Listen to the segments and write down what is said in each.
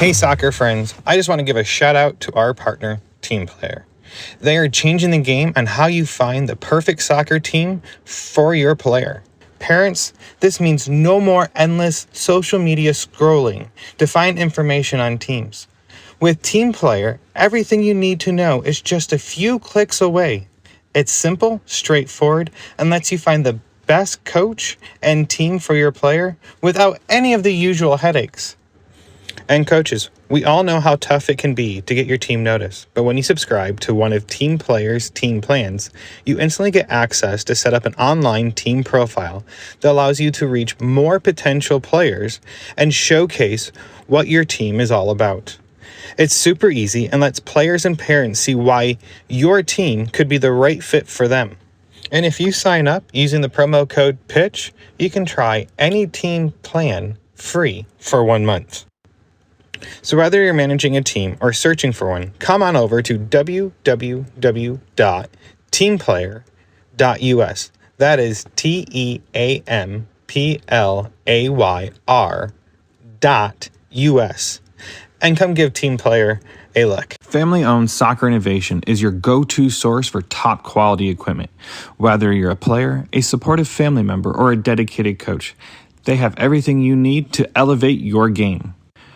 Hey soccer friends, I just want to give a shout out to our partner, Team Player. They are changing the game on how you find the perfect soccer team for your player. Parents, this means no more endless social media scrolling to find information on teams. With Team Player, everything you need to know is just a few clicks away. It's simple, straightforward, and lets you find the best coach and team for your player without any of the usual headaches. And coaches, we all know how tough it can be to get your team noticed, but when you subscribe to one of Team Player's team plans, you instantly get access to set up an online team profile that allows you to reach more potential players and showcase what your team is all about. It's super easy and lets players and parents see why your team could be the right fit for them. And if you sign up using the promo code PITCH, you can try any team plan free for 1 month. So whether you're managing a team or searching for one, come on over to www.teamplayer.us. That is TEAMPLAYR.US. And come give Team Player a look. Family-owned Soccer Innovation is your go-to source for top quality equipment. Whether you're a player, a supportive family member, or a dedicated coach, they have everything you need to elevate your game.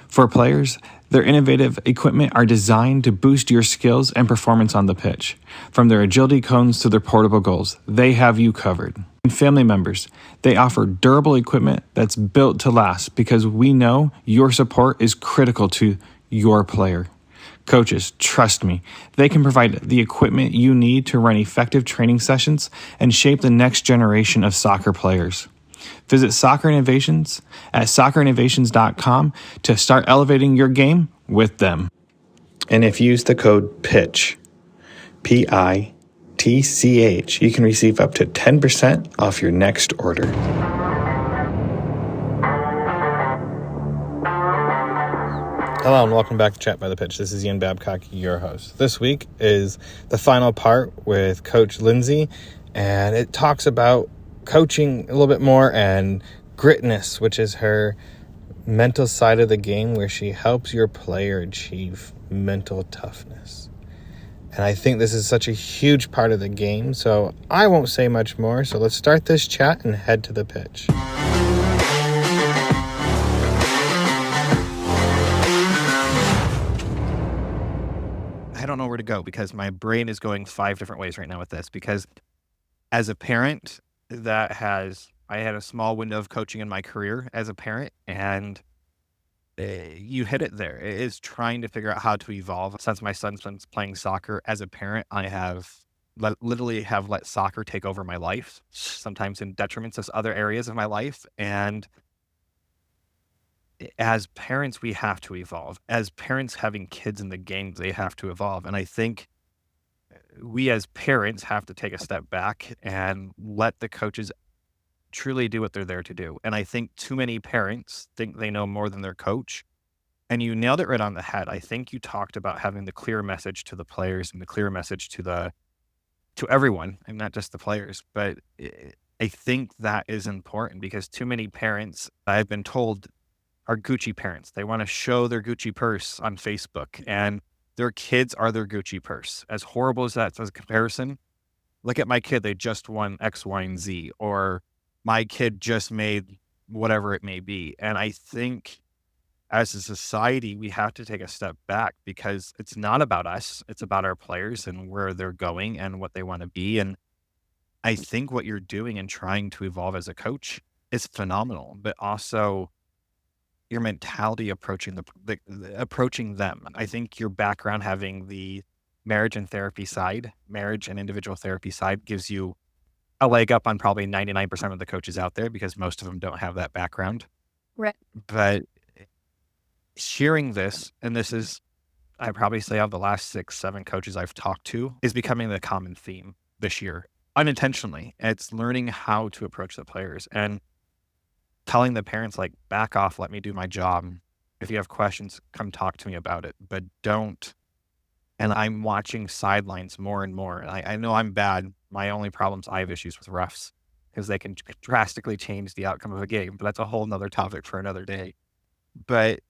For players, their innovative equipment are designed to boost your skills and performance on the pitch. From their agility cones to their portable goals, they have you covered. And family members, they offer durable equipment that's built to last because we know your support is critical to your player. Coaches, trust me, they can provide the equipment you need to run effective training sessions and shape the next generation of soccer players. Visit Soccer Innovations at soccerinnovations.com to start elevating your game with them. And if you use the code PITCH, PITCH, you can receive up to 10% off your next order. Hello and welcome back to Chat by the Pitch. This is Ian Babcock, your host. This week is the final part with Coach Lindsey, and it talks about coaching a little bit more and gritness, which is her mental side of the game where she helps your player achieve mental toughness. And I think this is such a huge part of the game, so I won't say much more. So let's start this chat and head to the pitch. I don't know where to go because my brain is going 5 different ways right now with this, because as a parent I had a small window of coaching in my career as a parent, and you hit it there. It is trying to figure out how to evolve. Since my son's been playing soccer as a parent, I have literally let soccer take over my life, sometimes in detriment to other areas of my life. And as parents, we have to evolve. As parents having kids in the game, they have to evolve. And I think we as parents have to take a step back and let the coaches truly do what they're there to do. And I think too many parents think they know more than their coach. And you nailed it right on the head. I think you talked about having the clear message to the players and the clear message to everyone, and not just the players. But I think that is important because too many parents, I've been told, are Gucci parents. They want to show their Gucci purse on Facebook, and their kids are their Gucci purse. As horrible as that as a comparison, look at my kid, they just won X, Y, and Z, or my kid just made whatever it may be. And I think as a society, we have to take a step back because it's not about us. It's about our players and where they're going and what they want to be. And I think what you're doing and trying to evolve as a coach is phenomenal, but also your mentality approaching approaching them. I think your background having the marriage and individual therapy side gives you a leg up on probably 99% of the coaches out there because most of them don't have that background. Right. But hearing this, and this is, I probably say of the last 6-7 coaches I've talked to, is becoming the common theme this year, unintentionally. It's learning how to approach the players and telling the parents, like, back off, let me do my job. If you have questions, come talk to me about it, but don't. And I'm watching sidelines more and more. I know I'm bad. My only problems, I have issues with refs because they can drastically change the outcome of a game, but that's a whole nother topic for another day. But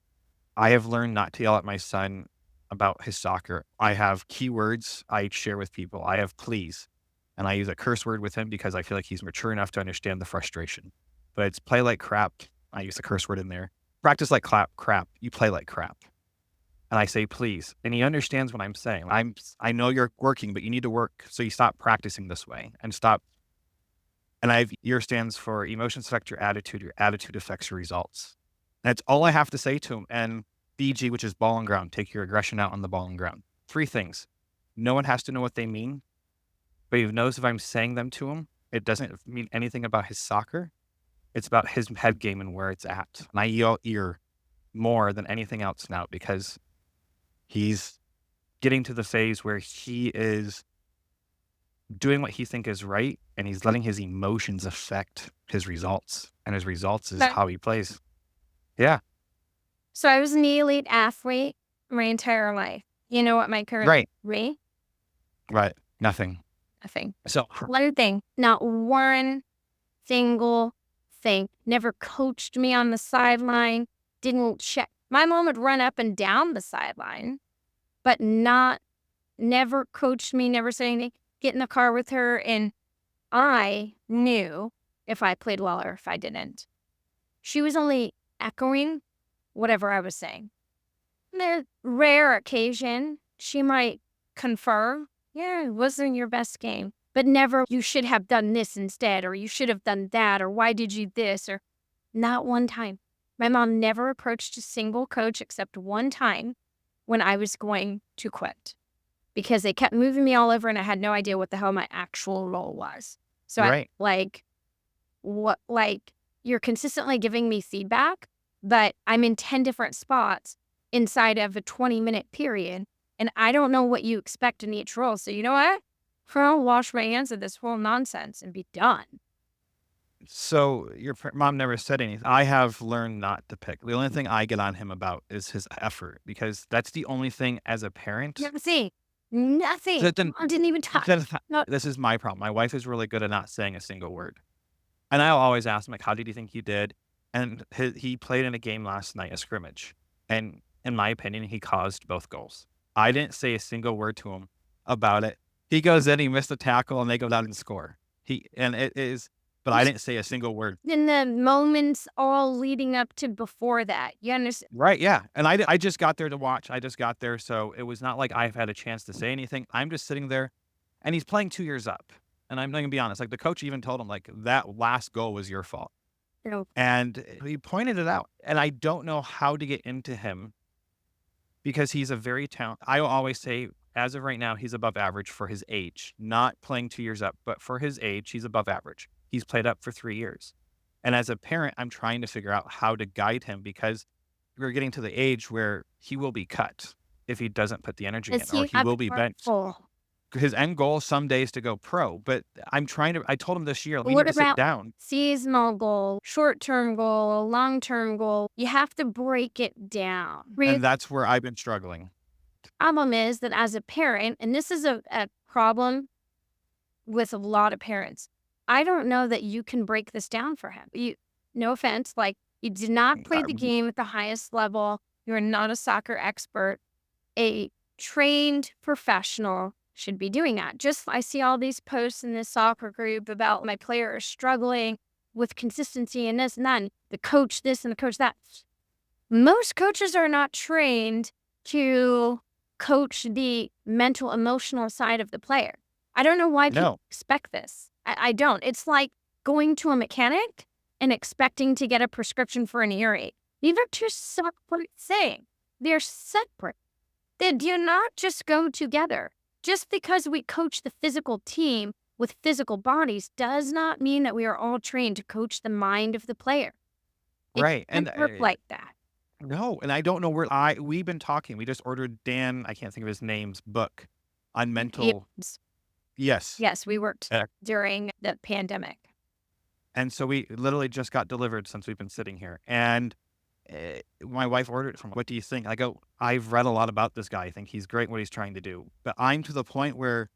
I have learned not to yell at my son about his soccer. I have keywords I share with people. I have please, and I use a curse word with him because I feel like he's mature enough to understand the frustration. But it's play like crap. I use a curse word in there. Practice like crap. You play like crap. And I say please, and he understands what I'm saying. I know you're working, but you need to work, so you stop practicing this way and stop. And EAR stands for emotions affect your attitude affects your results. That's all I have to say to him. And BG, which is ball and ground, take your aggression out on the ball and ground. 3 things. No one has to know what they mean, but he knows if I'm saying them to him, it doesn't mean anything about his soccer. It's about his head game and where it's at. And I yell EAR more than anything else now because he's getting to the phase where he is doing what he thinks is right, and he's letting his emotions affect his results, and his results is But how he plays. Yeah, so I was an elite athlete my entire life. You know what my current right, rate? right. Nothing. Nothing. So One thing, not one single thing. Never coached me on the sideline. Didn't check. My mom would run up and down the sideline, but never coached me, never said anything. Get in the car with her, and I knew if I played well or if I didn't. She was only echoing whatever I was saying. On the rare occasion, she might confirm, yeah, it wasn't your best game, but never, you should have done this instead, or you should have done that, or why did you this, or not one time. My mom never approached a single coach except one time when I was going to quit because they kept moving me all over and I had no idea what the hell my actual role was. So right, you're consistently giving me feedback, but I'm in 10 different spots inside of a 20-minute period, and I don't know what you expect in each role. So you know what? I'll wash my hands of this whole nonsense and be done. so your mom never said anything. I have learned not to pick. The only thing I get on him about is his effort because that's the only thing as a parent. Nothing. Nothing. That didn't, Mom didn't even touch. No. this is my problem. My wife is really good at not saying a single word. And I'll always ask him, like, how did you think you did? And he played in a game last night, a scrimmage. And in my opinion, he caused both goals. I didn't say a single word to him about it. He goes in, he missed a tackle, and they go down and score. But I didn't say a single word. In the moments all leading up to before that, you understand? Right, yeah. And I just got there to watch. I just got there, so it was not like I've had a chance to say anything. I'm just sitting there, and he's playing 2 years up. And I'm not gonna be honest, like, the coach even told him, like, that last goal was your fault. No. And he pointed it out. And I don't know how to get into him because he's a very talented. I will always say, as of right now, he's above average for his age. Not playing 2 years up, but for his age, he's above average. He's played up for 3 years. And as a parent, I'm trying to figure out how to guide him because we're getting to the age where he will be cut if he doesn't put the energy in, or he will be benched. His end goal someday is to go pro, but I told him this year, we need to sit down. Seasonal goal, short-term goal, long-term goal? You have to break it down. And that's where I've been struggling. Problem is that as a parent, and this is a problem with a lot of parents, I don't know that you can break this down for him. No offense, like, you did not play the game at the highest level. You're not a soccer expert. A trained professional should be doing that. Just I see all these posts in this soccer group about my player is struggling with consistency and this and that, and the coach this and the coach that. Most coaches are not trained to coach the mental, emotional side of the player. I don't know why people expect this. I don't. It's like going to a mechanic and expecting to get a prescription for an earache. These are two separate things. They're separate. They do not just go together. Just because we coach the physical team with physical bodies does not mean that we are all trained to coach the mind of the player. Right. It doesn't work like that. No, and I don't know where we've been talking. We just ordered Dan, I can't think of his name's book on mental. Yes. Yes, we worked during the pandemic. And so we literally just got delivered since we've been sitting here. And my wife ordered it from, what do you think? I go, I've read a lot about this guy. I think he's great what he's trying to do. But I'm to the point where,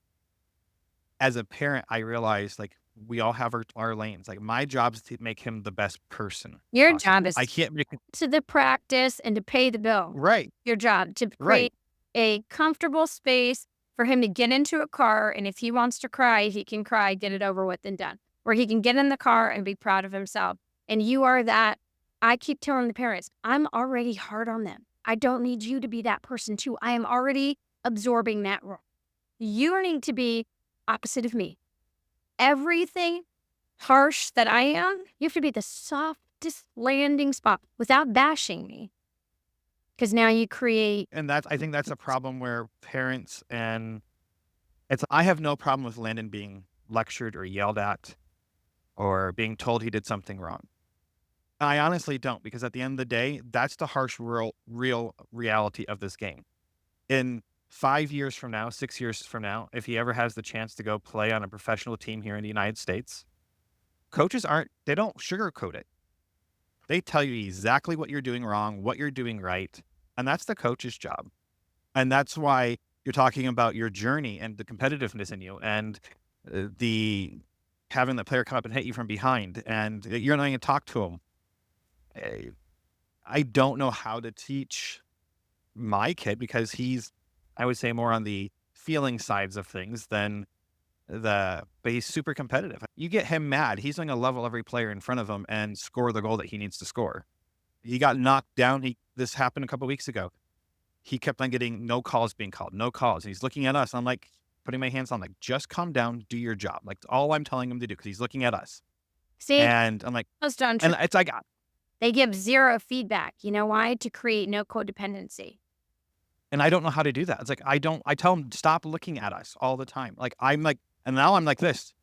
as a parent, I realize, like, we all have our lanes. Like, my job is to make him the best person Your job possible. is I can't make it to the practice and to pay the bill. right, Your job to right. create a comfortable space for him to get into a car. And if he wants to cry, he can cry, get it over with and done. Or he can get in the car and be proud of himself. And you are that. I keep telling the parents, I'm already hard on them. I don't need you to be that person too. I am already absorbing that role. You need to be opposite of me. Everything harsh that I am, you have to be the softest landing spot without bashing me. Because now you create. And I think that's a problem where parents I have no problem with Landon being lectured or yelled at or being told he did something wrong. I honestly don't, because at the end of the day, that's the harsh real reality of this game. In 5 years from now, 6 years from now, if he ever has the chance to go play on a professional team here in the United States, coaches they don't sugarcoat it. They tell you exactly what you're doing wrong, what you're doing right, and that's the coach's job. And that's why you're talking about your journey and the competitiveness in you and the having the player come up and hit you from behind and you're not going to talk to him. I don't know how to teach my kid because I would say, more on the feeling sides of things than but he's super competitive. You get him mad, he's going to level every player in front of him and score the goal that he needs to score. He got knocked down. This happened a couple weeks ago. He kept on getting no calls being called, no calls. And he's looking at us. I'm like, putting my hands on, like, just calm down, do your job. Like, all I'm telling him to do, because he's looking at us. See, And I'm like, most on and it's like, they give zero feedback. You know why? To create no codependency. and I don't know how to do that. It's like, I tell him, stop looking at us all the time. Like, and now I'm like this.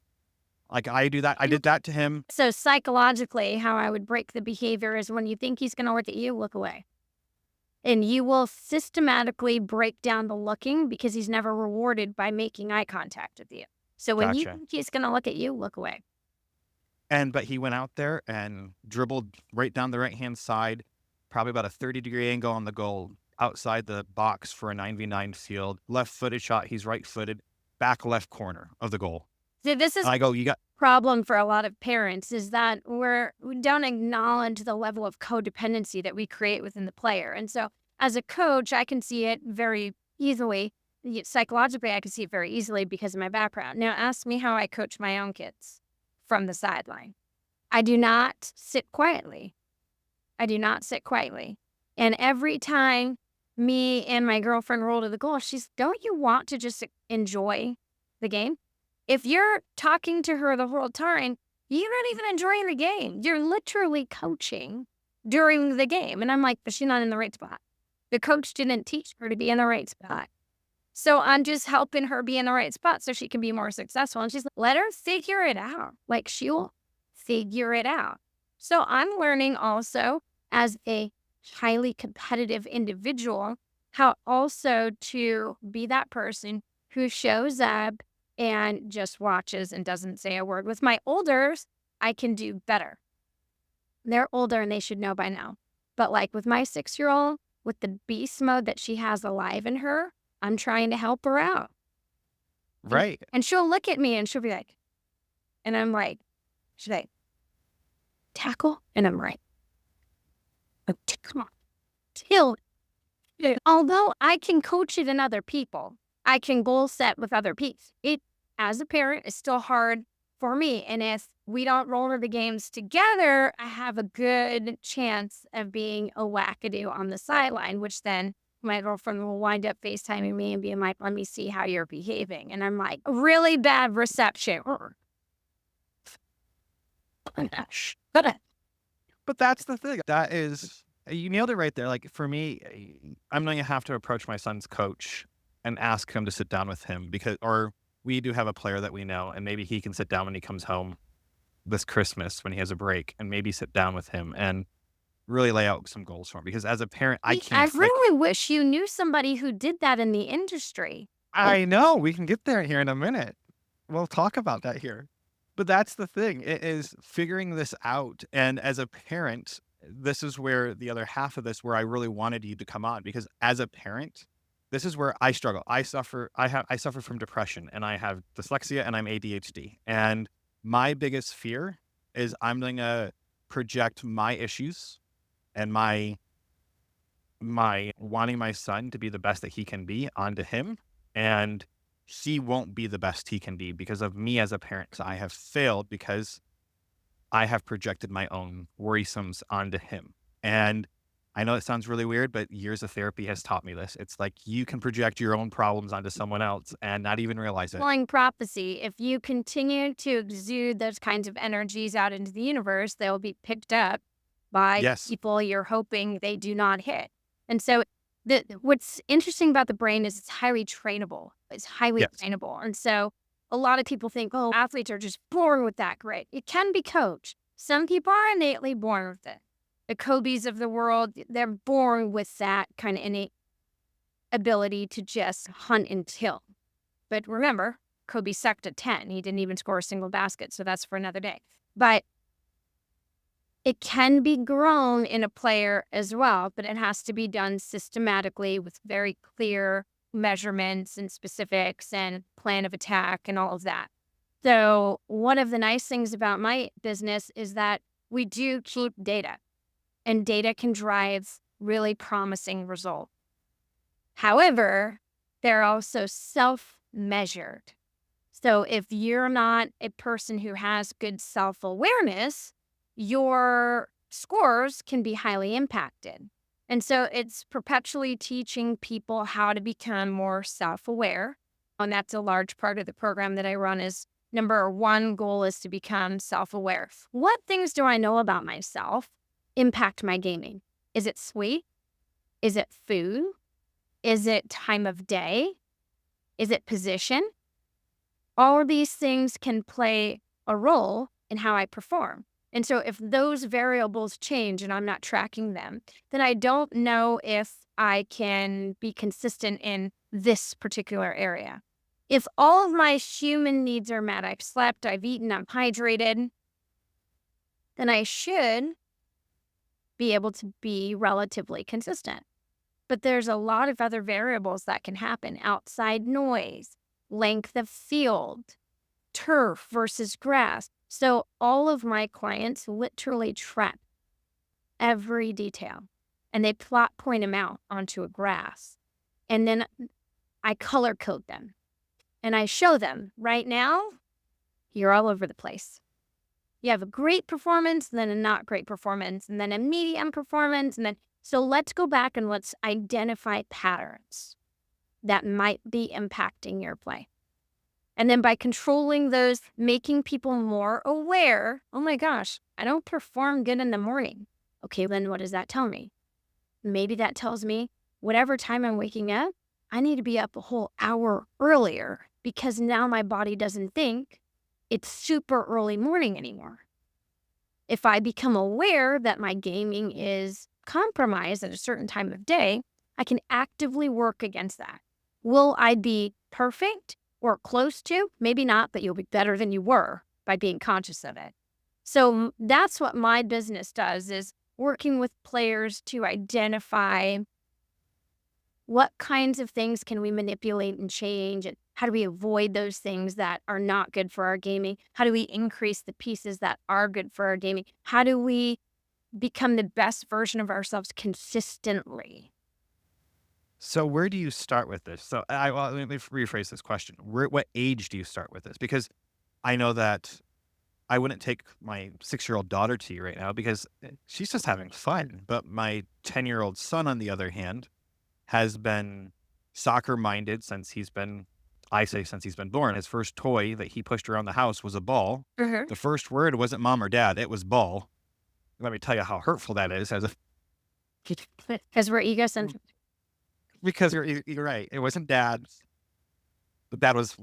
Like, I do that. I did that to him. So psychologically, how I would break the behavior is when you think he's going to look at you, look away. And you will systematically break down the looking because he's never rewarded by making eye contact with you. So when you Gotcha. think he's going to look at you, look away. But he went out there and dribbled right down the right-hand side, probably about a 30-degree angle on the goal, outside the box for a 9v9 field. Left-footed shot. He's right-footed. Back left corner of the goal. So this is And I go, you got... problem for a lot of parents is that we don't acknowledge the level of codependency that we create within the player. And so as a coach, I can see it very easily. Psychologically, I can see it very easily because of my background. Now ask me how I coach my own kids from the sideline. I do not sit quietly. And every time me and my girlfriend roll to the goal, don't you want to just enjoy the game? If you're talking to her the whole time, you're not even enjoying the game. You're literally coaching during the game. And I'm like, but she's not in the right spot. The coach didn't teach her to be in the right spot. So I'm just helping her be in the right spot so she can be more successful. And she's like, let her figure it out. Like, she'll figure it out. So I'm learning also as a highly competitive individual how also to be that person who shows up and just watches and doesn't say a word. With my olders, I can do better. They're older and they should know by now. But like with my 6-year-old, with the beast mode that she has alive in her, I'm trying to help her out. Right. And she'll look at me and she'll be like, and I'm like, should I tackle? And I'm right. Come on. Till. Although I can coach it in other people, I can goal set with other people. It, as a parent, is still hard for me. And if we don't roll the games together, I have a good chance of being a wackadoo on the sideline, which then my girlfriend will wind up FaceTiming me and being like, let me see how you're behaving. And I'm like, really bad reception. But that's the thing. That is, you nailed it right there. Like, for me, I'm going to have to approach my son's coach and ask him to sit down with him or we do have a player that we know, and maybe he can sit down when he comes home this Christmas when he has a break and maybe sit down with him and really lay out some goals for him. Because as a parent, I can't. I really wish you knew somebody who did that in the industry. I know. We can get there here in a minute. We'll talk about that here. But that's the thing. It is figuring this out. And as a parent, this is where the other half of this, where I really wanted you to come on, because as a parent, this is where I struggle. I suffer from depression, and I have dyslexia, and I'm ADHD. And My biggest fear is I'm going to project my issues and my wanting my son to be the best that he can be onto him, and he won't be the best he can be because of me as a parent. 'Cause I have failed because I have projected my own worrisomes onto him. And I know it sounds really weird, but years of therapy has taught me this. It's like you can project your own problems onto someone else and not even realize it. Flying prophecy. If you continue to exude those kinds of energies out into the universe, they'll be picked up by Yes. people you're hoping they do not hit. And so what's interesting about the brain is it's highly trainable. It's highly Yes. trainable. And so a lot of people think, oh, athletes are just born with that grit. It can be coached. Some people are innately born with it. The Kobe's of the world, they're born with that kind of innate ability to just hunt and kill. But remember, Kobe sucked at 10. He didn't even score a single basket, so that's for another day. But it can be grown in a player as well, but it has to be done systematically with very clear measurements and specifics and plan of attack and all of that. So one of the nice things about my business is that we do keep data, and data can drive really promising results. However, they're also self-measured. So if you're not a person who has good self-awareness, your scores can be highly impacted. And so it's perpetually teaching people how to become more self-aware. And that's a large part of the program that I run is number one goal is to become self-aware. What things do I know about myself impact my gaming? Is it sleep? Is it food? Is it time of day? Is it position? All of these things can play a role in how I perform. And so if those variables change and I'm not tracking them, then I don't know if I can be consistent in this particular area. If all of my human needs are met, I've slept, I've eaten, I'm hydrated, then I should be able to be relatively consistent. But there's a lot of other variables that can happen. Outside noise, length of field, turf versus grass. So all of my clients literally track every detail and they plot point them out onto a grass. And then I color code them and I show them right now, you're all over the place. You have a great performance, then a not great performance, and then a medium performance. And then, so let's go back and let's identify patterns that might be impacting your play. And then by controlling those, making people more aware, oh my gosh, I don't perform good in the morning. Okay, then what does that tell me? Maybe that tells me whatever time I'm waking up, I need to be up a whole hour earlier because now my body doesn't think it's super early morning anymore. If I become aware that my gaming is compromised at a certain time of day, I can actively work against that. Will I be perfect? Or close to, maybe not, but you'll be better than you were by being conscious of it. So that's what my business does is working with players to identify what kinds of things can we manipulate and change and how do we avoid those things that are not good for our gaming? How do we increase the pieces that are good for our gaming? How do we become the best version of ourselves consistently? So where do you start with this? So let me rephrase this question. What age do you start with this? Because I know that I wouldn't take my 6-year-old daughter to you right now because she's just having fun. But my 10-year-old son, on the other hand, has been soccer minded since he's been born. His first toy that he pushed around the house was a ball. Mm-hmm. The first word wasn't mom or dad. It was ball. Let me tell you how hurtful that is Because we're egocentric. because you're right. It wasn't dad. But that was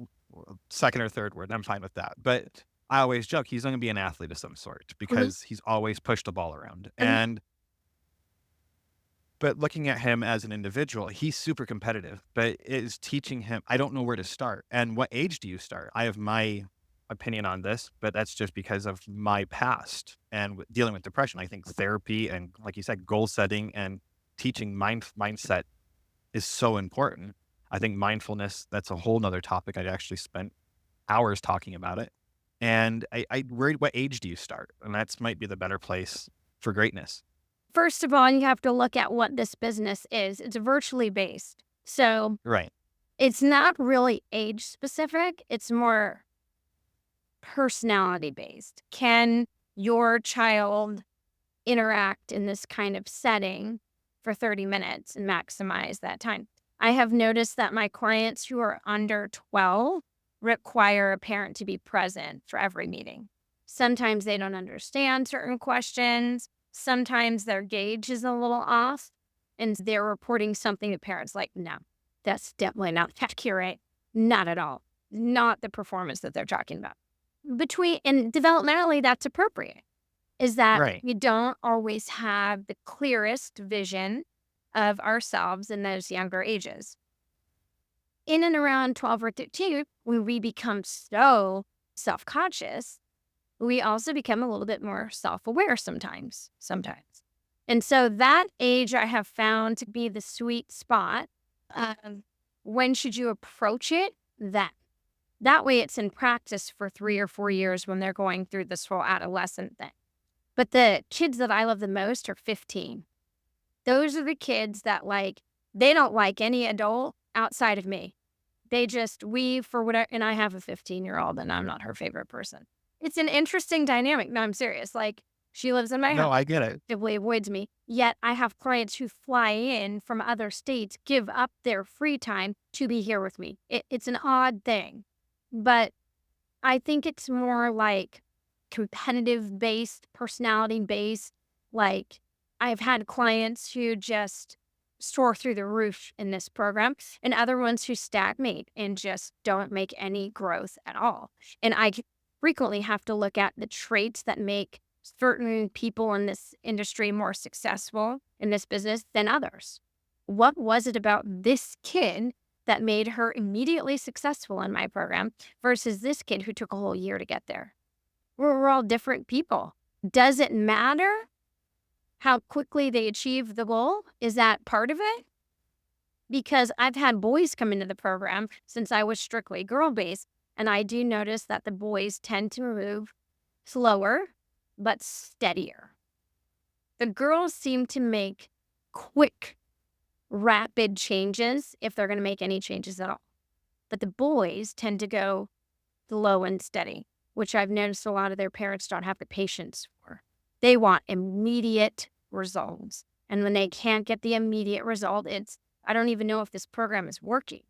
second or third word. I'm fine with that. But I always joke he's going to be an athlete of some sort because he's always pushed the ball around. But looking at him as an individual, he's super competitive, but it is teaching him, I don't know where to start. And what age do you start? I have my opinion on this, but that's just because of my past and dealing with depression. I think therapy and, like you said, goal setting and teaching mindset is so important. I think mindfulness, that's a whole nother topic. I actually spent hours talking about it. And what age do you start? And that's might be the better place for greatness. First of all, you have to look at what this business is. It's virtually based. So Right. it's not really age specific. It's more personality based. Can your child interact in this kind of setting for 30 minutes and maximize that time? I have noticed that my clients who are under 12 require a parent to be present for every meeting. Sometimes they don't understand certain questions. Sometimes their gauge is a little off and they're reporting something to parents like, no, that's definitely not accurate. Not at all. Not the performance that they're talking about. And developmentally, that's appropriate, is that Right. we don't always have the clearest vision of ourselves in those younger ages. In and around 12 or 13, when we become so self-conscious, we also become a little bit more self-aware sometimes. And so that age I have found to be the sweet spot. When should you approach it? That way it's in practice for 3 or 4 years when they're going through this whole adolescent thing. But the kids that I love the most are 15. Those are the kids that they don't like any adult outside of me. For whatever, and I have a 15-year-old and I'm not her favorite person. It's an interesting dynamic. No, I'm serious. She lives in my No, house, I get it. actively avoids me. Yet I have clients who fly in from other states, give up their free time to be here with me. It's an odd thing, but I think it's more competitive based, personality based. I've had clients who just soar through the roof in this program and other ones who stagnate and just don't make any growth at all. And I frequently have to look at the traits that make certain people in this industry more successful in this business than others. What was it about this kid that made her immediately successful in my program versus this kid who took a whole year to get there? We're all different people. Does it matter how quickly they achieve the goal? Is that part of it? Because I've had boys come into the program since I was strictly girl-based, and I do notice that the boys tend to move slower but steadier. The girls seem to make quick, rapid changes if they're going to make any changes at all. But the boys tend to go slow and steady, which I've noticed a lot of their parents don't have the patience for. They want immediate results. And when they can't get the immediate result, I don't even know if this program is working.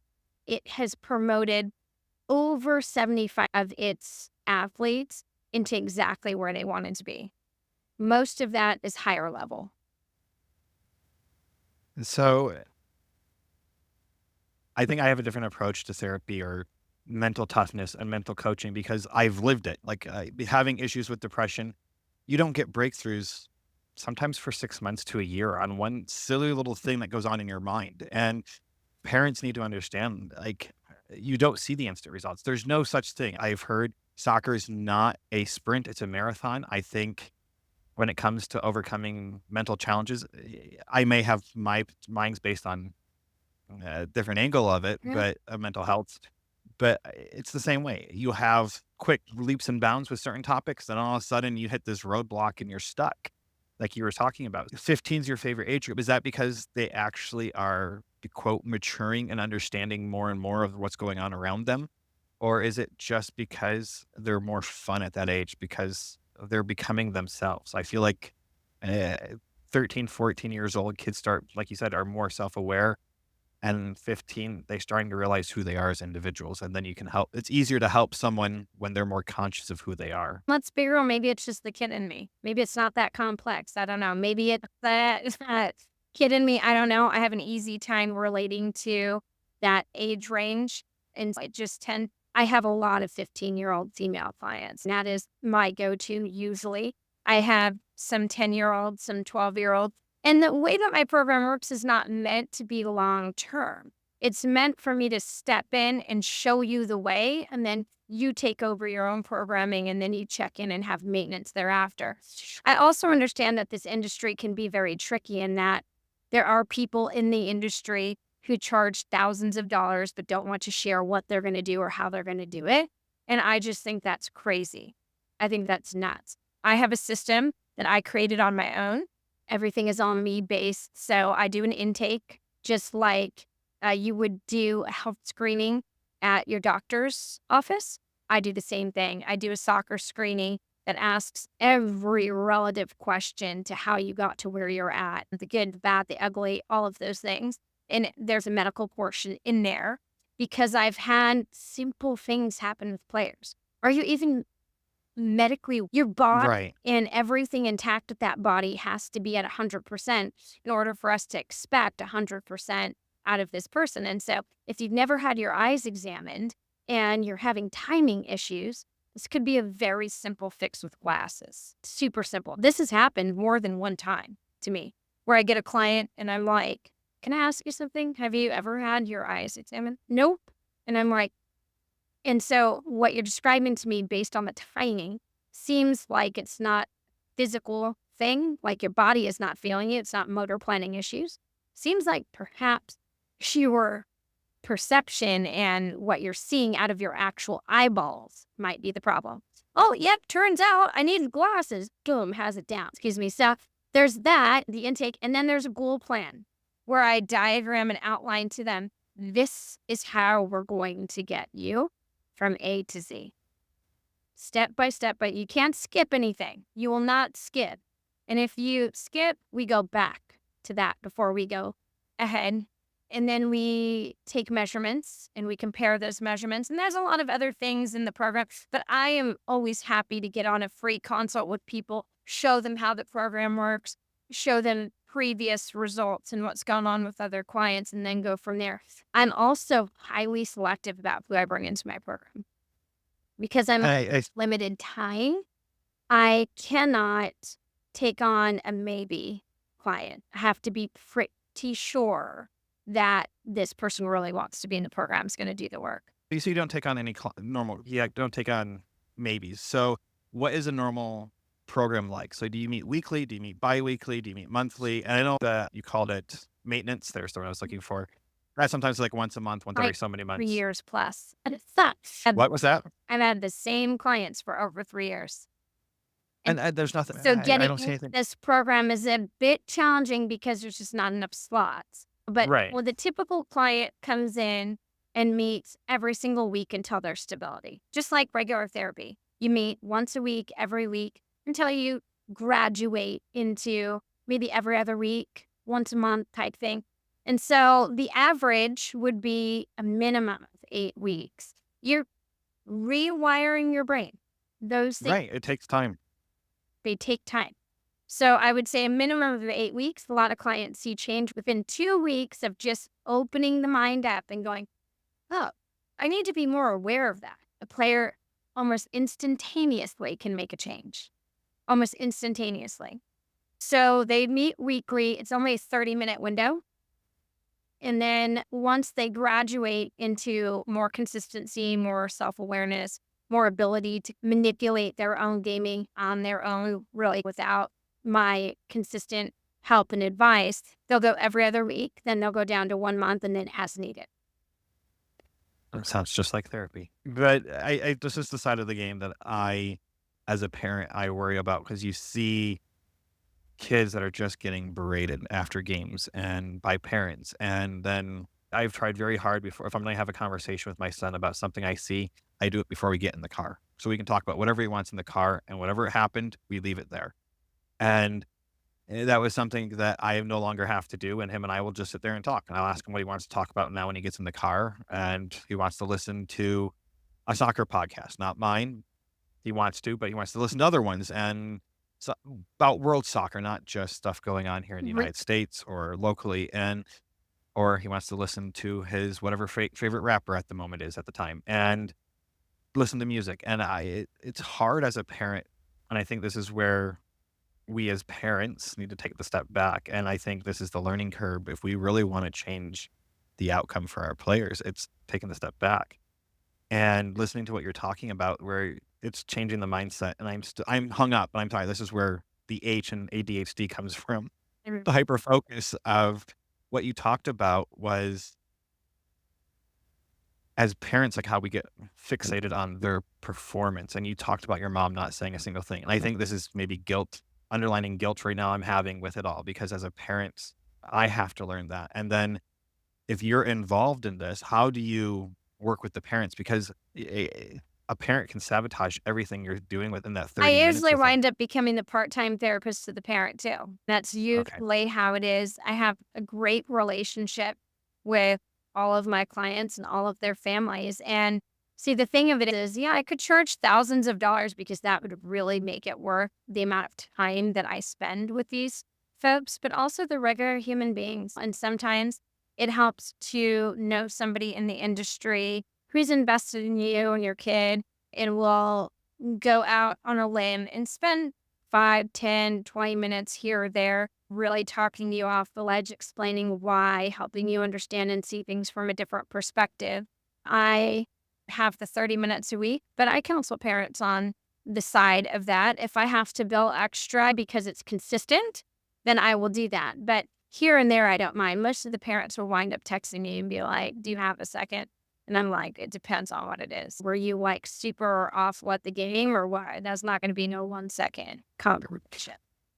It has promoted over 75 of its athletes into exactly where they wanted to be. Most of that is higher level. So I think I have a different approach to therapy or mental toughness and mental coaching because I've lived it. Having issues with depression, you don't get breakthroughs sometimes for 6 months to a year on one silly little thing that goes on in your mind. And parents need to understand, you don't see the instant results. There's no such thing. I've heard soccer is not a sprint, it's a marathon. I think when it comes to overcoming mental challenges, I may have mine's based on a different angle of it, Yeah. but mental health. But it's the same way. You have quick leaps and bounds with certain topics, then all of a sudden you hit this roadblock and you're stuck, like you were talking about. 15 is your favorite age group. Is that because they actually are, quote, maturing and understanding more and more of what's going on around them? Or is it just because they're more fun at that age because they're becoming themselves? I feel like 13, 14 years old kids start, like you said, are more self-aware. And 15, they're starting to realize who they are as individuals. And then you can help. It's easier to help someone when they're more conscious of who they are. Let's be real. Maybe it's just the kid in me. Maybe it's not that complex. I don't know. Maybe it's that kid in me. I don't know. I have an easy time relating to that age range. And I have a lot of 15-year-old female clients. And that is my go-to usually. I have some 10-year-olds, some 12-year-olds. And the way that my program works is not meant to be long-term. It's meant for me to step in and show you the way, and then you take over your own programming, and then you check in and have maintenance thereafter. I also understand that this industry can be very tricky in that there are people in the industry who charge thousands of dollars but don't want to share what they're going to do or how they're going to do it. And I just think that's crazy. I think that's nuts. I have a system that I created on my own. Everything is on me based. So I do an intake just like you would do a health screening at your doctor's office. I do the same thing. I do a soccer screening that asks every relative question to how you got to where you're at, the good, the bad, the ugly, all of those things. And there's a medical portion in there because I've had simple things happen with players. Are you even medically, your body Right. and everything intact with that body has to be at 100% in order for us to expect 100% out of this person. And so if you've never had your eyes examined and you're having timing issues, this could be a very simple fix with glasses. Super simple. This has happened more than one time to me where I get a client and I'm like, can I ask you something? Have you ever had your eyes examined? Nope. And I'm like, and so what you're describing to me based on the timing seems like it's not physical thing, like your body is not feeling it. It's not motor planning issues. Seems like perhaps your perception and what you're seeing out of your actual eyeballs might be the problem. Oh, yep, turns out I needed glasses. Boom, has it down. Excuse me. So there's that, the intake, and then there's a goal plan where I diagram and outline to them, this is how we're going to get you from A to Z. Step by step, but you can't skip anything. You will not skip. And if you skip, we go back to that before we go ahead. And then we take measurements and we compare those measurements. And there's a lot of other things in the program, but I am always happy to get on a free consult with people, show them how the program works, show them previous results and what's gone on with other clients, and then go from there. I'm also highly selective about who I bring into my program because I'm I limited time. I cannot take on a maybe client. I have to be pretty sure that this person really wants to be in the program, is going to do the work. so you don't take on any normal, don't take on maybes. So what is a normal program like? So do you meet weekly? Do you meet bi-weekly? Do you meet monthly? And I know that you called it maintenance. There's the word I was looking for. Sometimes like once a month, once every Like so many 3 months. years plus. And it sucks. What was that? I've had the same clients for over 3 years. And there's nothing, So I getting don't see anything. this program is a bit challenging because there's just not enough slots. But Right. when the typical client comes in and meets every single week until their stability, just like regular therapy, you meet once a week, every week, until you graduate into maybe every other week, once a month type thing. And so the average would be a minimum of 8 weeks. You're rewiring your brain. Those things, Right. It takes time. they take time. So I would say a minimum of 8 weeks. A lot of clients see change within 2 weeks of just opening the mind up and going, oh, I need to be more aware of that. A player almost instantaneously can make a change, almost instantaneously. So they meet weekly. It's only a 30-minute window. And then once they graduate into more consistency, more self-awareness, more ability to manipulate their own gaming on their own, really without my consistent help and advice, they'll go every other week. Then they'll go down to 1 month and then as needed. It sounds just like therapy. But this is the side of the game that as a parent, I worry about, because you see kids that are just getting berated after games and by parents. And then I've tried very hard before, if I'm going to have a conversation with my son about something I see, I do it before we get in the car. So we can talk about whatever he wants in the car, and whatever happened, we leave it there. And that was something that I no longer have to do. And him and I will just sit there and talk. And I'll ask him what he wants to talk about now when he gets in the car. And he wants to listen to a soccer podcast, not mine. He wants to, but he wants to listen to other ones, and so, about world soccer, not just stuff going on here in the Right. United States or locally. Or he wants to listen to his whatever favorite rapper at the moment is at the time, and listen to music. And it's hard as a parent. And I think this is where we as parents need to take the step back. And I think this is the learning curve. If we really want to change the outcome for our players, it's taking the step back and listening to what you're talking about, where it's changing the mindset. And I'm hung up, and I'm sorry, this is where the H in ADHD comes from. The hyper focus of what you talked about was as parents, like how we get fixated on their performance. And you talked about your mom not saying a single thing. And I think this is maybe guilt, underlining guilt right now I'm having with it all, because as a parent, I have to learn that. And then if you're involved in this, how do you work with the parents? Because a parent can sabotage everything you're doing within that I 30 minutes usually with them. wind up becoming the part-time therapist to the parent too. That's Okay. usually how it is. I have a great relationship with all of my clients and all of their families. And see, the thing of it is, yeah, I could charge thousands of dollars because that would really make it worth the amount of time that I spend with these folks, but also the regular human beings. And sometimes it helps to know somebody in the industry who's invested in you and your kid and will go out on a limb and spend 5, 10, 20 minutes here or there, really talking you off the ledge, explaining why, helping you understand and see things from a different perspective. I have the 30 minutes a week, but I counsel parents on the side of that. If I have to bill extra because it's consistent, then I will do that. But here and there, I don't mind. Most of the parents will wind up texting me and be like, "Do you have a second?" And I'm like, it depends on what it is. Were you like super off what the game or what? That's not going to be no 1 second conversation.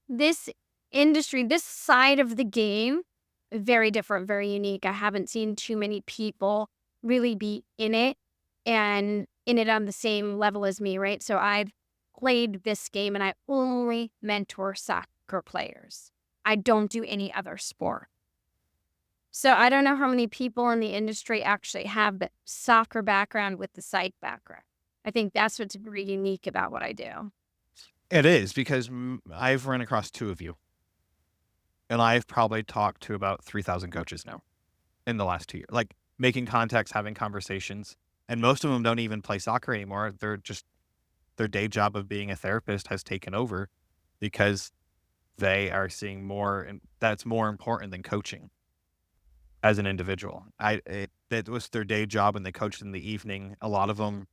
This industry, this side of the game, very different, very unique. I haven't seen too many people really be in it and in it on the same level as me, right? So I've played this game and I only mentor soccer players. I don't do any other sport. So I don't know how many people in the industry actually have the soccer background with the psych background. I think that's what's very unique about what I do. It is, because I've run across two of you, and I've probably talked to about 3,000 coaches now in the last 2 years, like making contacts, having conversations. And most of them don't even play soccer anymore. They're just, their day job of being a therapist has taken over because they are seeing more, and that's more important than coaching as an individual. That was their day job, and they coached in the evening, a lot of them.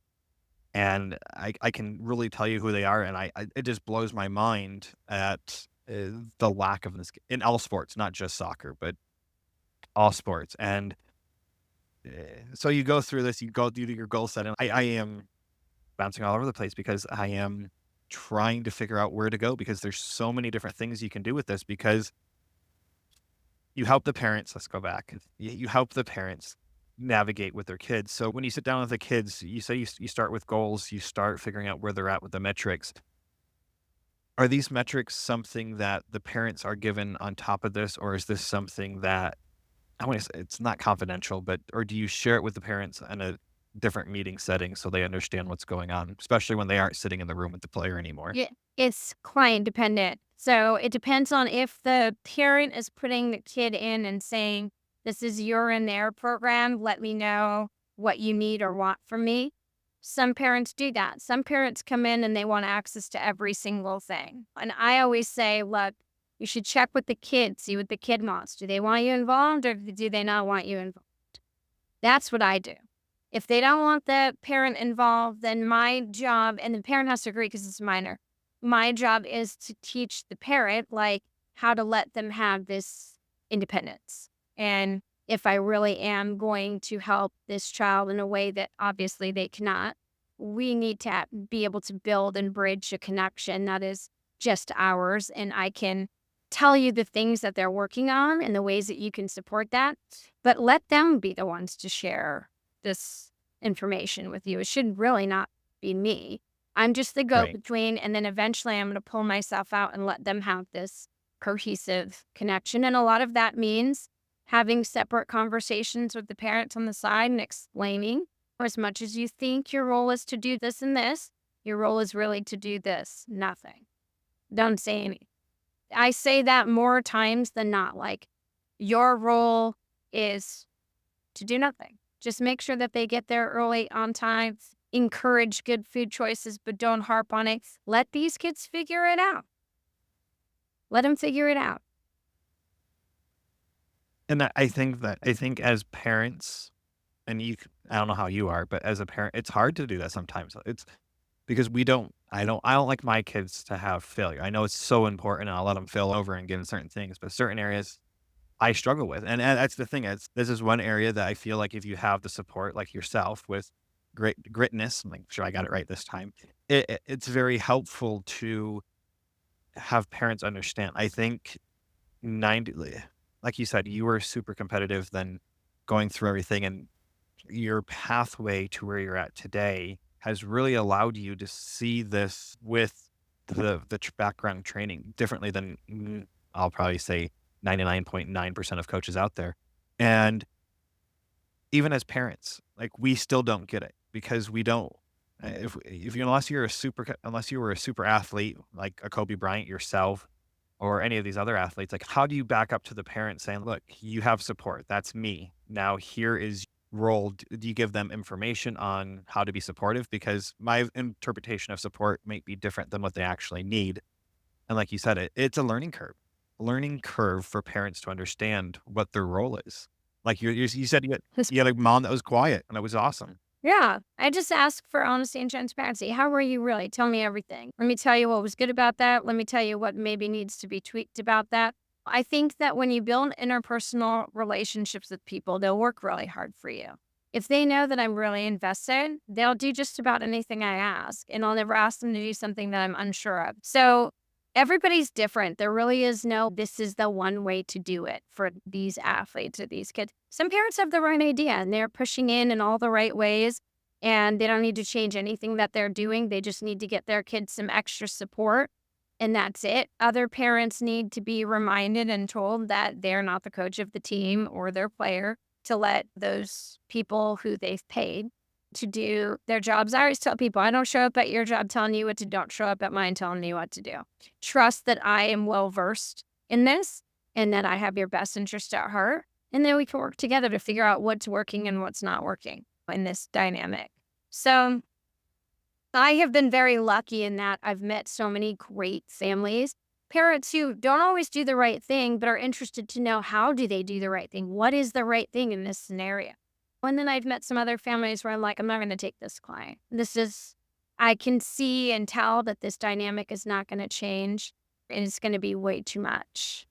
And I can really tell you who they are, and it just blows my mind at the lack of this in all sports, not just soccer, but all sports. And so you go through this, you go through your goal setting. I am bouncing all over the place because I am trying to figure out where to go, because there's so many different things you can do with this, because you help the parents. Let's go back. You help the parents navigate with their kids. So when you sit down with the kids, you say you start with goals, you start figuring out where they're at with the metrics. Are these metrics something that the parents are given on top of this, or is this something that, I want to say it's not confidential, but, or do you share it with the parents in a different meeting setting so they understand what's going on, especially when they aren't sitting in the room with the player anymore? Yeah, it's client dependent. So it depends on if the parent is putting the kid in and saying, this is your and their program. Let me know what you need or want from me. Some parents do that. Some parents come in and they want access to every single thing. And I always say, look, you should check with the kid, see what the kid wants. Do they want you involved or do they not want you involved? That's what I do. If they don't want the parent involved, then my job, and the parent has to agree because it's minor, my job is to teach the parent, like, how to let them have this independence. And if I really am going to help this child in a way that obviously they cannot, we need to be able to build and bridge a connection that is just ours. And I can tell you the things that they're working on and the ways that you can support that, but let them be the ones to share this information with you. It should really not be me. I'm just the Right. go-between, and then eventually I'm going to pull myself out and let them have this cohesive connection. And a lot of that means having separate conversations with the parents on the side and explaining, as much as you think your role is to do this and this, your role is really to do this, nothing. Don't say anything. I say that more times than not. Like, your role is to do nothing. Just make sure that they get there early, on time, encourage good food choices, but don't harp on it. Let these kids figure it out. Let them figure it out. And I think as parents, and I don't know how you are, but as a parent, it's hard to do that sometimes. It's because I don't like my kids to have failure. I know it's so important, and I'll let them fail over and get in certain things, but certain areas, I struggle with. And that's the thing. This is one area that I feel like if you have the support like yourself with gritness, I'm like, sure I got it right this time. It's very helpful to have parents understand. I think 90, like you said, you were super competitive, then going through everything, and your pathway to where you're at today has really allowed you to see this with the background training differently than I'll probably say 99.9% of coaches out there. And even as parents, like we still don't get it because we don't. If you unless you were a super athlete like a Kobe Bryant yourself or any of these other athletes, like how do you back up to the parent saying, look, you have support. That's me. Now here is role. Do you give them information on how to be supportive? Because my interpretation of support might be different than what they actually need. And like you said, it's a learning curve for parents to understand what their role is. Like you said, you had a mom that was quiet and it was awesome. Yeah, I just ask for honesty and transparency. How were you really? Tell me everything. Let me tell you what was good about that. Let me tell you what maybe needs to be tweaked about that. I think that when you build interpersonal relationships with people, they'll work really hard for you. If they know that I'm really invested, they'll do just about anything I ask, and I'll never ask them to do something that I'm unsure of. So everybody's different. There really is no, this is the one way to do it for these athletes or these kids. Some parents have the right idea and they're pushing in all the right ways, and they don't need to change anything that they're doing. They just need to get their kids some extra support, and that's it. Other parents need to be reminded and told that they're not the coach of the team or their player, to let those people who they've paid to do their jobs. I always tell people, I don't show up at your job telling you what to do. Don't show up at mine telling you what to do. Trust that I am well versed in this and that I have your best interest at heart. And then we can work together to figure out what's working and what's not working in this dynamic. So I have been very lucky in that I've met so many great families, parents who don't always do the right thing, but are interested to know, how do they do the right thing? What is the right thing in this scenario? And then I've met some other families where I'm like, I'm not going to take this client. I can see and tell that this dynamic is not going to change, and it's going to be way too much.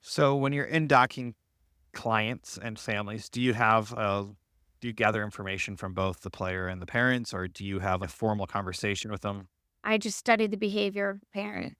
So when you're in docking clients and families, do you gather information from both the player and the parents, or do you have a formal conversation with them? I just study the behavior of the parent.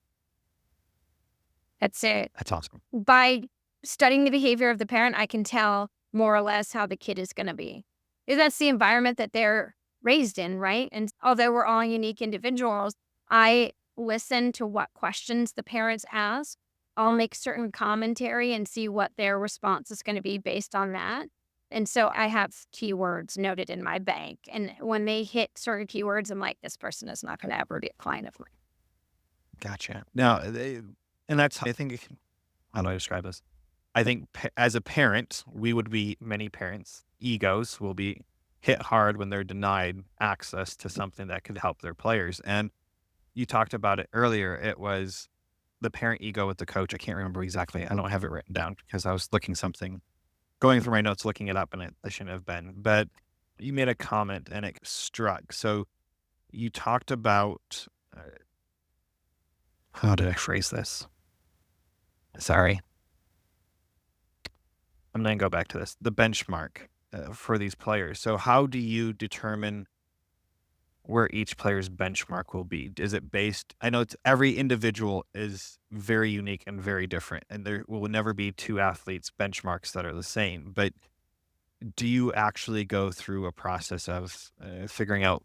That's it. That's awesome. By studying the behavior of the parent, I can tell more or less how the kid is going to be. That's the environment that they're raised in, right? And although we're all unique individuals, I listen to what questions the parents ask. I'll make certain commentary and see what their response is going to be based on that. And so I have keywords noted in my bank. And when they hit certain keywords, I'm like, this person is not going to ever be a client of mine. Gotcha. Now, and that's, I think, how do I describe this? I think as a parent, many parents' egos will be hit hard when they're denied access to something that could help their players. And you talked about it earlier. It was the parent ego with the coach. I can't remember exactly. I don't have it written down because I was going through my notes, looking it up, and I shouldn't have been. But you made a comment and it struck. So you talked about, how did I phrase this? Sorry. I'm going to go back to this, the benchmark for these players. So how do you determine where each player's benchmark will be? Is it based, I know every individual is very unique and very different, and there will never be two athletes benchmarks that are the same, but do you actually go through a process of figuring out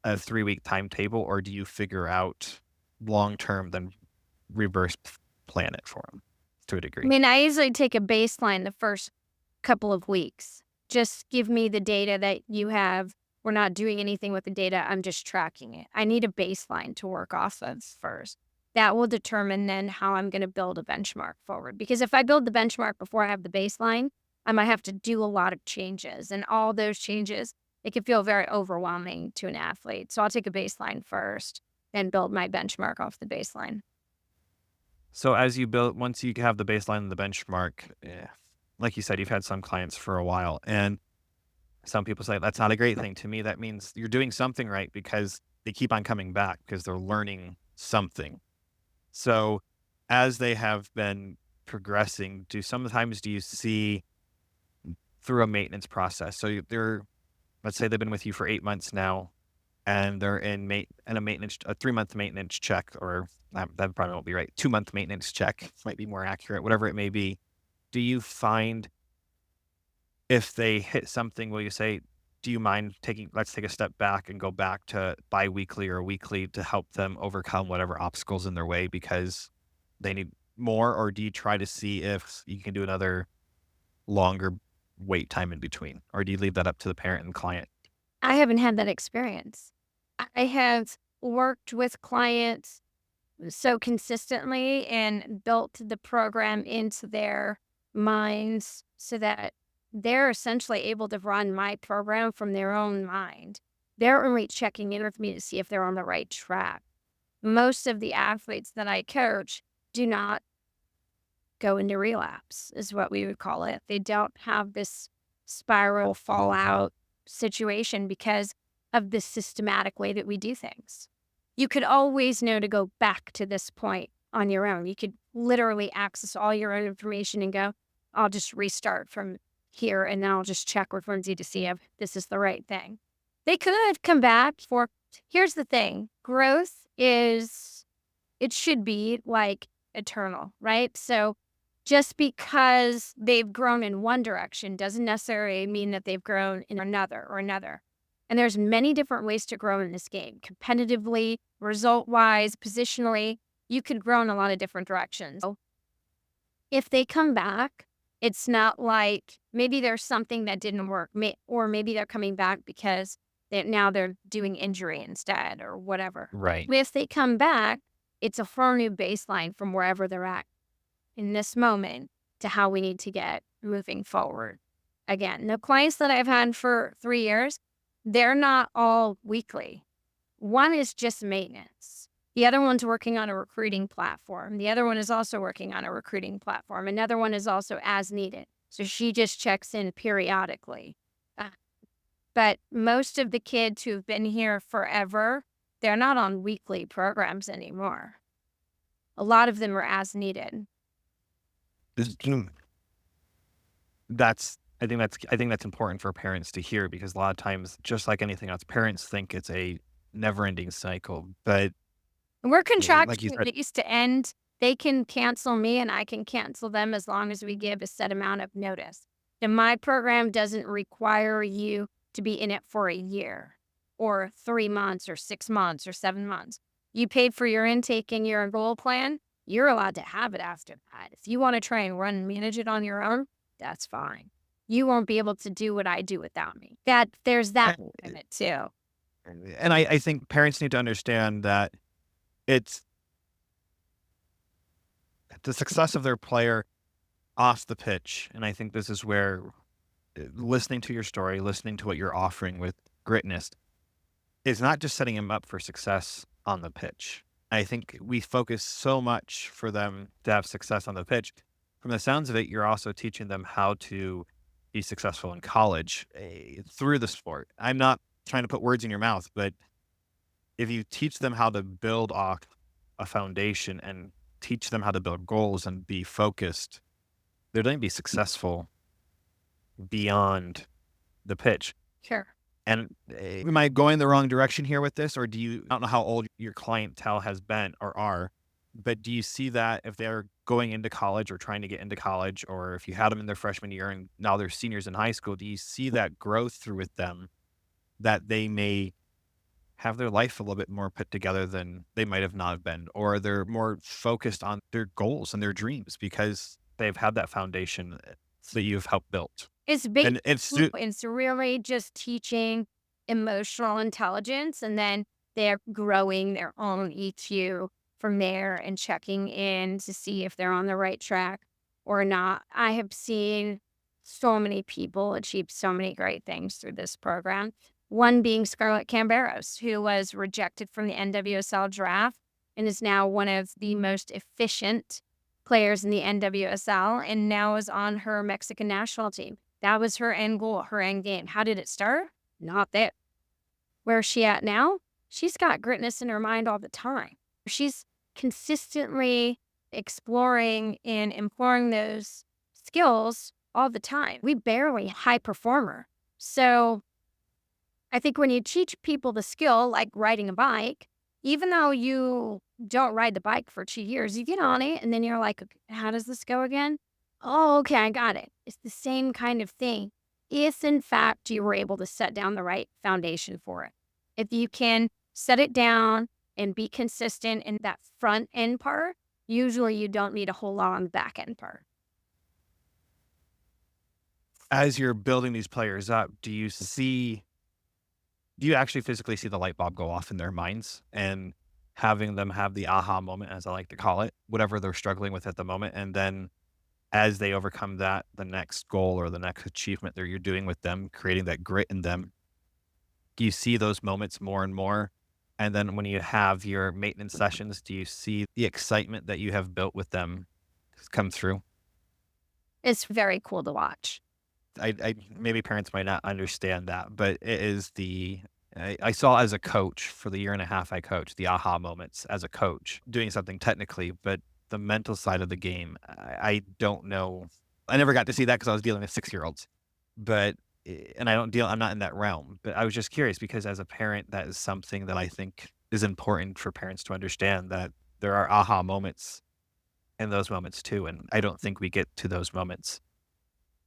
a 3-week timetable, or do you figure out long-term, then reverse plan it for them to a degree? I usually take a baseline the first couple of weeks. Just give me the data that you have. We're not doing anything with the data. I'm just tracking it. I need a baseline to work off of first. That will determine then how I'm going to build a benchmark forward. Because if I build the benchmark before I have the baseline, I might have to do a lot of changes. And all those changes, it can feel very overwhelming to an athlete. So I'll take a baseline first, then build my benchmark off the baseline. So once you have the baseline and the benchmark, like you said, you've had some clients for a while, and some people say that's not a great thing. To me, that means you're doing something right because they keep on coming back because they're learning something. So as they have been progressing, sometimes do you see through a maintenance process? So they're, let's say they've been with you for 8 months now, and they're in a 3-month maintenance check, or that probably won't be right. 2-month maintenance check might be more accurate, whatever it may be. Do you find if they hit something, will you say, do you mind let's take a step back and go back to biweekly or weekly to help them overcome whatever obstacles in their way because they need more? Or do you try to see if you can do another longer wait time in between? Or do you leave that up to the parent and client? I haven't had that experience. I have worked with clients so consistently and built the program into their minds so that they're essentially able to run my program from their own mind. They're only checking in with me to see if they're on the right track. Most of the athletes that I coach do not go into relapse, is what we would call it. They don't have this spiral fallout situation because of the systematic way that we do things. You could always know to go back to this point on your own. You could literally access all your own information and go, I'll just restart from here and then I'll just check with Lindsey to see if this is the right thing. They could come back here's the thing. Growth it should be like eternal, right? So just because they've grown in one direction doesn't necessarily mean that they've grown in another or another. And there's many different ways to grow in this game. Competitively, result-wise, positionally, you could grow in a lot of different directions. So if they come back, it's not like maybe there's something that didn't work, or maybe they're coming back because now they're doing injury instead or whatever. Right. If they come back, it's a whole new baseline from wherever they're at in this moment to how we need to get moving forward. Again, the clients that I've had for 3 years, they're not all weekly. One is just maintenance. The other one's working on a recruiting platform. The other one is also working on a recruiting platform. Another one is also as needed. So she just checks in periodically. But most of the kids who've been here forever, they're not on weekly programs anymore. A lot of them are as needed. I think that's important for parents to hear because a lot of times, just like anything else, parents think it's a never-ending cycle. But We're like you contractually said, released to end. They can cancel me and I can cancel them as long as we give a set amount of notice. And my program doesn't require you to be in it for a year or 3 months or 6 months or 7 months. You paid for your intake and your goal plan. You're allowed to have it after that. If you want to try and run and manage it on your own, that's fine. You won't be able to do what I do without me. There's that in it too. and I think parents need to understand that it's the success of their player off the pitch. And I think this is where listening to your story, listening to what you're offering with Gritness is not just setting them up for success on the pitch. I think we focus so much for them to have success on the pitch. From the sounds of it, you're also teaching them how to be successful in college through the sport. I'm not trying to put words in your mouth, but if you teach them how to build off a foundation and teach them how to build goals and be focused, they're going to be successful beyond the pitch. Sure. And am I going the wrong direction here with this? Or I don't know how old your clientele has been or are, but do you see that if they're going into college or trying to get into college, or if you had them in their freshman year and now they're seniors in high school, do you see that growth through with them that they may have their life a little bit more put together than they might have not been, or they're more focused on their goals and their dreams because they've had that foundation that you've helped build? It's And it's really just teaching emotional intelligence, and then they're growing their own EQ from there and checking in to see if they're on the right track or not. I have seen so many people achieve so many great things through this program. One being Scarlett Camberos, who was rejected from the NWSL draft and is now one of the most efficient players in the NWSL and now is on her Mexican national team. That was her end goal, her end game. How did it start? Not there. Where's she at now? She's got Gritness in her mind all the time. She's consistently exploring and employing those skills all the time. We barely high performer. So I think when you teach people the skill, like riding a bike, even though you don't ride the bike for 2 years, you get on it and then you're like, "Okay, how does this go again? Oh, okay, I got it." It's the same kind of thing. If in fact you were able to set down the right foundation for it, if you can set it down and be consistent in that front end part, usually you don't need a whole lot on the back end part. As you're building these players up, do you actually physically see the light bulb go off in their minds and having them have the aha moment, as I like to call it, whatever they're struggling with at the moment, and then as they overcome that, the next goal or the next achievement that you're doing with them, creating that grit in them, do you see those moments more and more? And then when you have your maintenance sessions, do you see the excitement that you have built with them come through? It's very cool to watch. I maybe parents might not understand that, but it is I saw as a coach for the year and a half I coached the aha moments as a coach doing something technically, but the mental side of the game, I don't know. I never got to see that because I was dealing with 6-year-olds, but and I'm not in that realm. But I was just curious because as a parent, that is something that I think is important for parents to understand that there are aha moments in those moments too, and I don't think we get to those moments.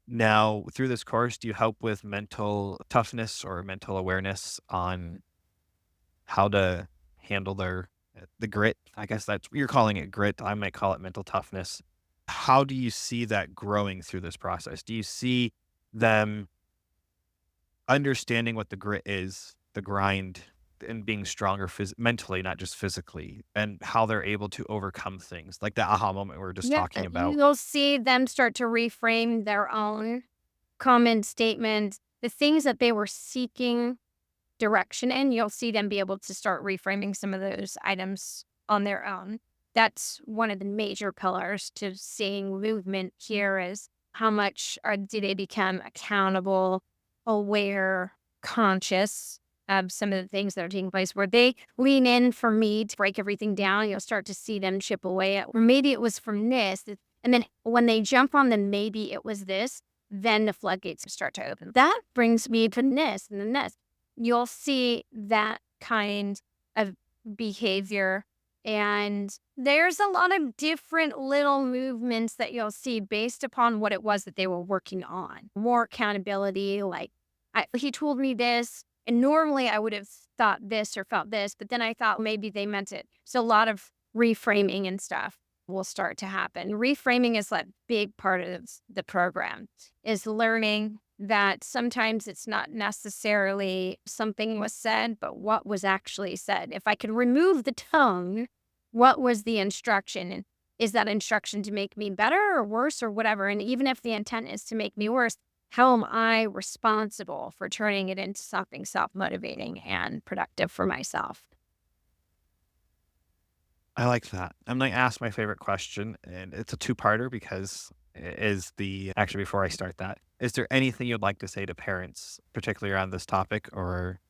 Now, through this course, do you help with mental toughness or mental awareness on how to handle the grit? I guess that's you're calling it grit. I might call it mental toughness. How do you see that growing through this process? Do you see them understanding what the grit is, the grind, and being stronger mentally, not just physically, and how they're able to overcome things like the aha moment we were just Yeah, talking about? you'll see them start to reframe their own common statements, the things that they were seeking direction in. You'll see them be able to start reframing some of those items on their own. That's one of the major pillars to seeing movement here is how much do they become accountable, aware, conscious of some of the things that are taking place where they lean in for me to break everything down. You'll start to see them chip away at, or maybe it was from this. And then when they jump on, then maybe it was this, then the floodgates start to open. That brings me to this and then this. You'll see that kind of behavior. And there's a lot of different little movements that you'll see based upon what it was that they were working on. More accountability, like he told me this, and normally I would have thought this or felt this, but then I thought maybe they meant it. So a lot of reframing and stuff will start to happen. Reframing is a big part of the program, is learning that sometimes it's not necessarily something was said, but what was actually said. If I could remove the tone, what was the instruction? And is that instruction to make me better or worse or whatever? And even if the intent is to make me worse, how am I responsible for turning it into something self-motivating and productive for myself? I like that. I'm going to ask my favorite question, and it's a two-parter because actually, before I start that, is there anything you'd like to say to parents, particularly around this topic, or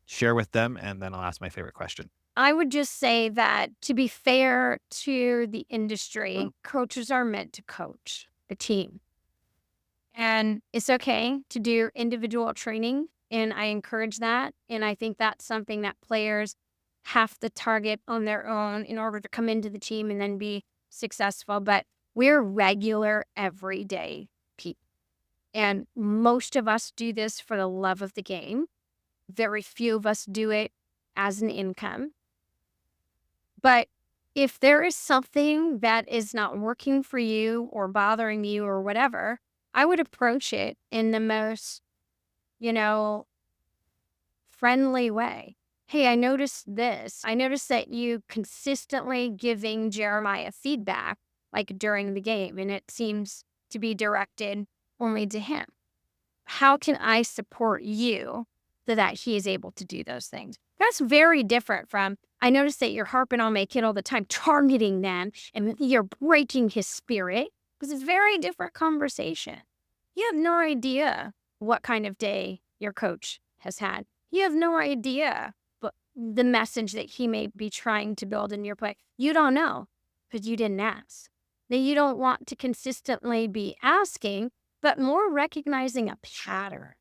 share with them? And then I'll ask my favorite question. I would just say that to be fair to the industry, coaches are meant to coach the team. And it's okay to do individual training, and I encourage that. And I think that's something that players have to target on their own in order to come into the team and then be successful. But we're regular, everyday people. And most of us do this for the love of the game. Very few of us do it as an income. But if there is something that is not working for you or bothering you or whatever, I would approach it in the most, friendly way. Hey, I noticed this. I noticed that you consistently giving Jeremiah feedback like during the game, and it seems to be directed only to him. How can I support you so that he is able to do those things? That's very different from, I noticed that you're harping on my kid all the time, targeting them, and you're breaking his spirit, because it's a very different conversation. You have no idea what kind of day your coach has had. You have no idea but the message that he may be trying to build in your play. You don't know. but you didn't ask. That you don't want to consistently be asking, but more recognizing a pattern.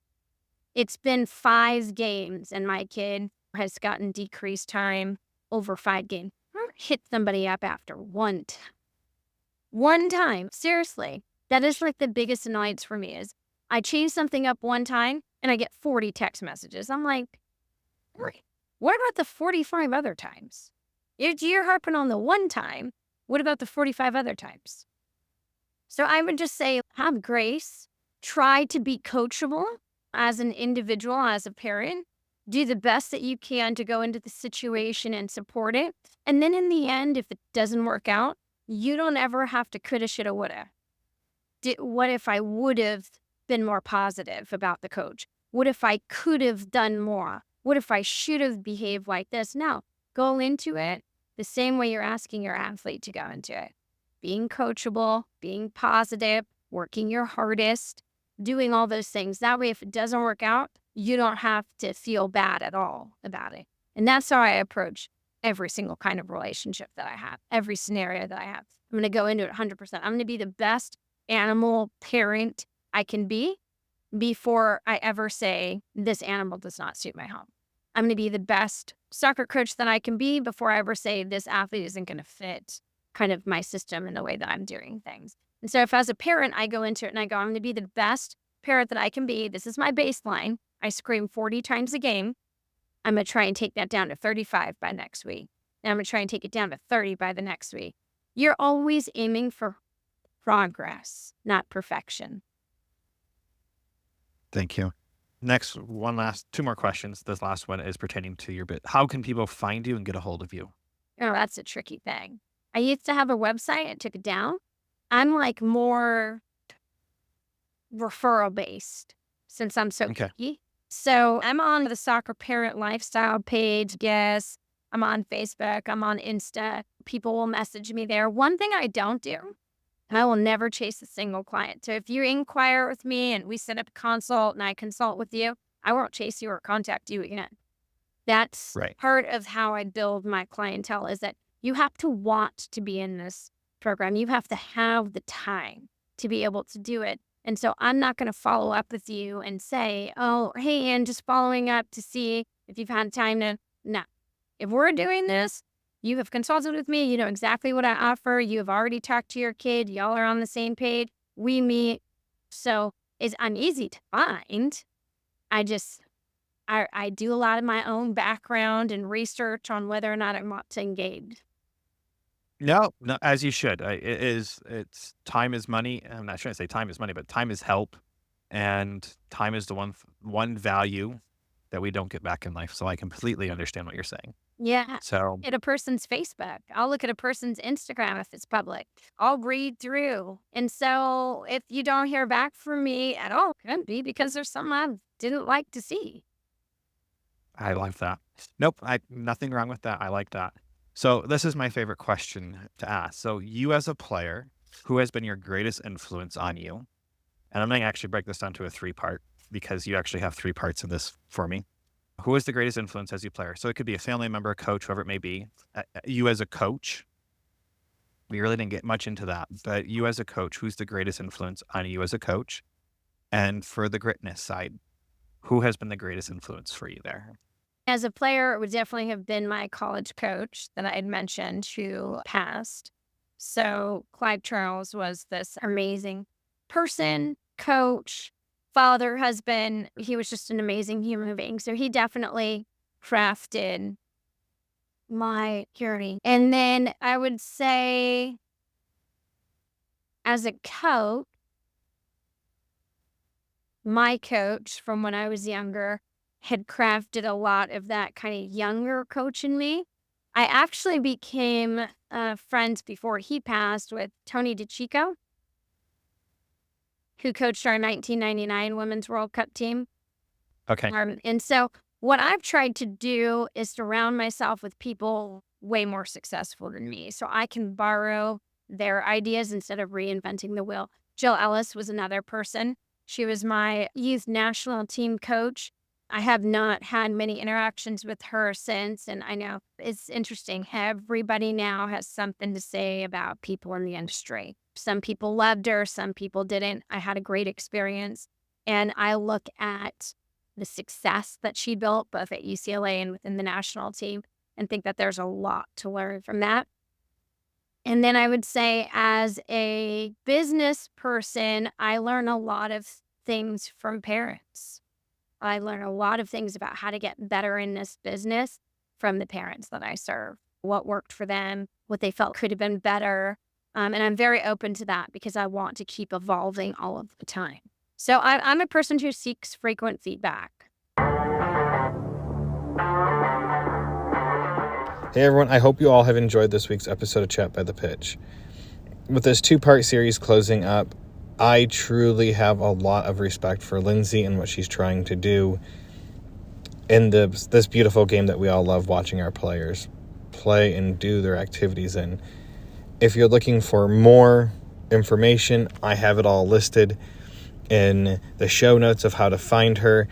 It's been 5 games and my kid has gotten decreased time over 5 games. I don't hit somebody up after one time. Seriously. That is like the biggest annoyance for me is I change something up one time and I get 40 text messages. I'm like, what about the 45 other times? If you're harping on the one time, what about the 45 other times? So I would just say, have grace, try to be coachable as an individual, as a parent, do the best that you can to go into the situation and support it. And then in the end, if it doesn't work out, you don't ever have to coulda, shoulda, woulda. What if I would have been more positive about the coach? What if I could have done more? What if I should have behaved like this? No, go into it the same way you're asking your athlete to go into it. Being coachable, being positive, working your hardest, doing all those things. That way, if it doesn't work out, you don't have to feel bad at all about it. And that's how I approach every single kind of relationship that I have, every scenario that I have. I'm going to go into it 100%. I'm going to be the best animal parent I can be before I ever say, this animal does not suit my home. I'm going to be the best soccer coach that I can be before I ever say, this athlete isn't going to fit kind of my system and the way that I'm doing things. And so if as a parent, I go into it and I go, I'm going to be the best parent that I can be. This is my baseline. I scream 40 times a game. I'm going to try and take that down to 35 by next week. And I'm going to try and take it down to 30 by the next week. You're always aiming for progress, not perfection. Thank you. Next, two more questions. This last one is pertaining to your bit. How can people find you and get a hold of you? Oh, that's a tricky thing. I used to have a website. I took it down. I'm like more referral based since I'm so picky. So I'm on the Soccer Parent Lifestyle page. Yes. I'm on Facebook. I'm on Insta. People will message me there. One thing I don't do, I will never chase a single client. So if you inquire with me and we set up a consult and I consult with you, I won't chase you or contact you again. That's part of how I build my clientele is that you have to want to be in this program. You have to have the time to be able to do it. And so I'm not going to follow up with you and say, oh, hey, Ann, just following up to see if you've had time to. No. If we're doing this, you have consulted with me. You know exactly what I offer. You have already talked to your kid. Y'all are on the same page. We meet. So I'm easy to find. I do a lot of my own background and research on whether or not I want to engage. No, as you should. It's time is money. I'm not trying to say time is money, but time is help. And time is the one value that we don't get back in life. So I completely understand what you're saying. Yeah. So at a person's Facebook. I'll look at a person's Instagram if it's public. I'll read through. And so if you don't hear back from me at all, it could be because there's something I didn't like to see. I like that. Nope, nothing wrong with that. I like that. So this is my favorite question to ask. So you as a player, who has been your greatest influence on you? And I'm going to actually break this down to a 3-part because you actually have 3 parts in this for me. Who is the greatest influence as you player? So it could be a family member, a coach, whoever it may be. You as a coach, we really didn't get much into that, but you as a coach, who's the greatest influence on you as a coach? And for the gritness side, who has been the greatest influence for you there? As a player, it would definitely have been my college coach that I had mentioned who passed. So Clive Charles was this amazing person, coach, father, husband. He was just an amazing human being. So he definitely crafted my journey. And then I would say as a coach, my coach from when I was younger had crafted a lot of that kind of younger coach in me. I actually became friends before he passed with Tony DeChico, who coached our 1999 Women's World Cup team. Okay. And so what I've tried to do is surround myself with people way more successful than me so I can borrow their ideas instead of reinventing the wheel. Jill Ellis was another person. She was my youth national team coach. I have not had many interactions with her since, and I know it's interesting. Everybody now has something to say about people in the industry. Some people loved her, some people didn't. I had a great experience, and I look at the success that she built both at UCLA and within the national team and think that there's a lot to learn from that. And then I would say, as a business person, I learn a lot of things from parents. I learn a lot of things about how to get better in this business from the parents that I serve, what worked for them, what they felt could have been better. And I'm very open to that because I want to keep evolving all of the time. So I'm a person who seeks frequent feedback. Hey everyone, I hope you all have enjoyed this week's episode of Chat by the Pitch. With this 2-part series closing up, I truly have a lot of respect for Lindsey and what she's trying to do in this beautiful game that we all love watching our players play and do their activities in. If you're looking for more information, I have it all listed in the show notes of how to find her.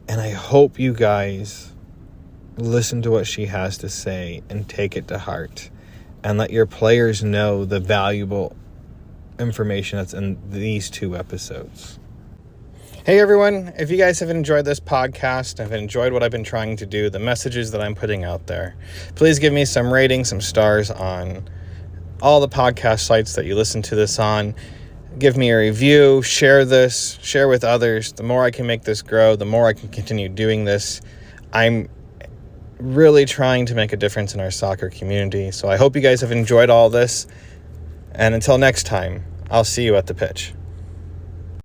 And I hope you guys listen to what she has to say and take it to heart and let your players know the valuable information that's in these 2 episodes. Hey everyone, if you guys have enjoyed this podcast, have enjoyed what I've been trying to do, the messages that I'm putting out there, please give me some ratings, some stars on all the podcast sites that you listen to this on. Give me a review, share this, share with others. The more I can make this grow, the more I can continue doing this. I'm really trying to make a difference in our soccer community. So I hope you guys have enjoyed all this. And until next time, I'll see you at the pitch.